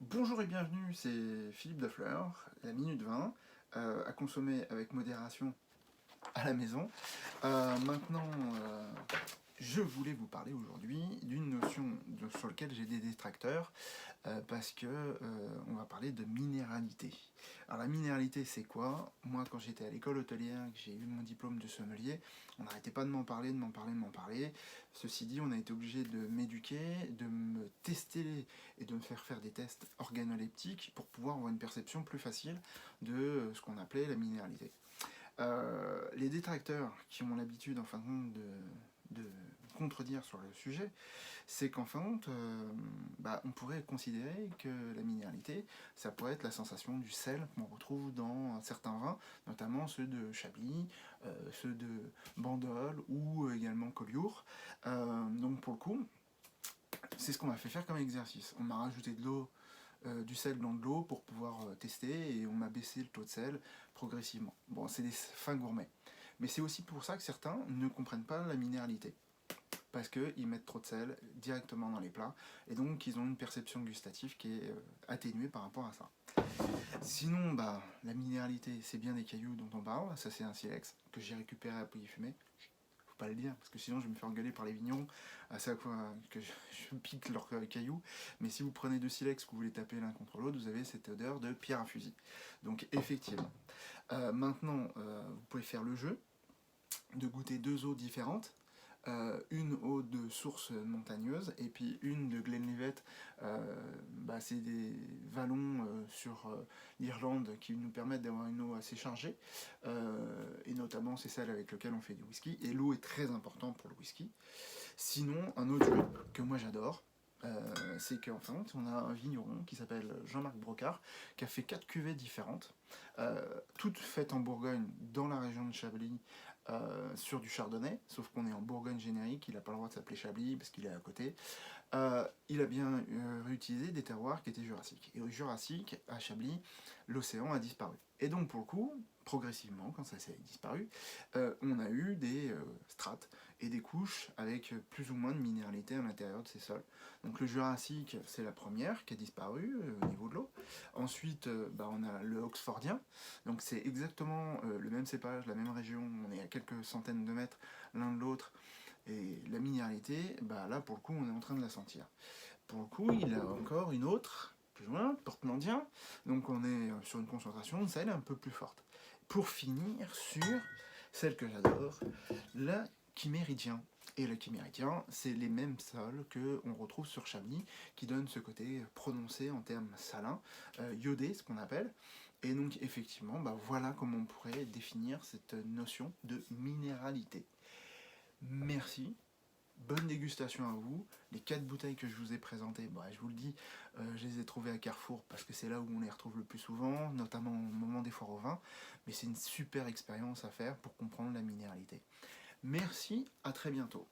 Bonjour et bienvenue, c'est Philippe Defleur, la Minute 20, à consommer avec modération à la maison. Maintenant, je voulais vous parler aujourd'hui d'une notion sur laquelle j'ai des détracteurs, parce que on va parler de minéralité. Alors la minéralité, c'est quoi? Moi, quand j'étais à l'école hôtelière, que j'ai eu mon diplôme de sommelier, on n'arrêtait pas de m'en parler, de m'en parler, de m'en parler. Ceci dit, on a été obligé de m'éduquer, de me tester et de me faire des tests organoleptiques pour pouvoir avoir une perception plus facile de ce qu'on appelait la minéralité. Les détracteurs qui ont l'habitude, en fin de compte, de contredire sur le sujet, c'est qu'en fin de compte, on pourrait considérer que la minéralité, ça pourrait être la sensation du sel qu'on retrouve dans certains vins, notamment ceux de Chablis, ceux de Bandol ou également Collioure. Donc pour le coup, c'est ce qu'on m'a fait faire comme exercice. On m'a rajouté de l'eau, du sel dans de l'eau pour pouvoir tester et on m'a baissé le taux de sel progressivement. Bon, c'est des fins gourmets. Mais c'est aussi pour ça que certains ne comprennent pas la minéralité. Parce qu'ils mettent trop de sel directement dans les plats et donc ils ont une perception gustative qui est atténuée par rapport à ça. Sinon, la minéralité, c'est bien des cailloux dont on parle. Ça, c'est un silex que j'ai récupéré à Pouilly-Fumé. Faut pas le dire, parce que sinon je vais me faire engueuler par les vignerons à ça quoi que je pique leurs cailloux. Mais si vous prenez deux silex que vous les tapez l'un contre l'autre, vous avez cette odeur de pierre à fusil. Donc effectivement. Maintenant, vous pouvez faire le jeu de goûter deux eaux différentes. Une eau de source montagneuse et puis une de Glenlivet. C'est des vallons sur l'Irlande qui nous permettent d'avoir une eau assez chargée, et notamment c'est celle avec laquelle on fait du whisky, et l'eau est très importante pour le whisky. Sinon, un autre jeu que moi j'adore, c'est qu'en fin on a un vigneron qui s'appelle Jean-Marc Brocard, qui a fait 4 cuvées différentes, toutes faites en Bourgogne, dans la région de Chablis, sur du chardonnay, sauf qu'on est en Bourgogne générique, il n'a pas le droit de s'appeler Chablis parce qu'il est à côté. Il a bien réutilisé des terroirs qui étaient jurassiques. Et au Jurassique, à Chablis, l'océan a disparu. Et donc pour le coup, progressivement, quand ça s'est disparu, on a eu des strates et des couches avec plus ou moins de minéralité à l'intérieur de ces sols. Donc le Jurassique, c'est la première qui a disparu au niveau de l'eau. Ensuite, on a le Oxfordien, donc c'est exactement le même cépage, la même région, on est à quelques centaines de mètres l'un de l'autre, et la minéralité, là pour le coup on est en train de la sentir. Pour le coup, il a encore une autre, plus loin, portlandien, donc on est sur une concentration de sel un peu plus forte. Pour finir sur celle que j'adore, la chiméridien. Et le chiméridien, c'est les mêmes sols qu'on retrouve sur Chablis, qui donnent ce côté prononcé en termes salins, iodé, ce qu'on appelle. Et donc effectivement, voilà comment on pourrait définir cette notion de minéralité. Merci. Bonne dégustation à vous. Les 4 bouteilles que je vous ai présentées, je vous le dis, je les ai trouvées à Carrefour parce que c'est là où on les retrouve le plus souvent, notamment au moment des foires au vin. Mais c'est une super expérience à faire pour comprendre la minéralité. Merci, à très bientôt.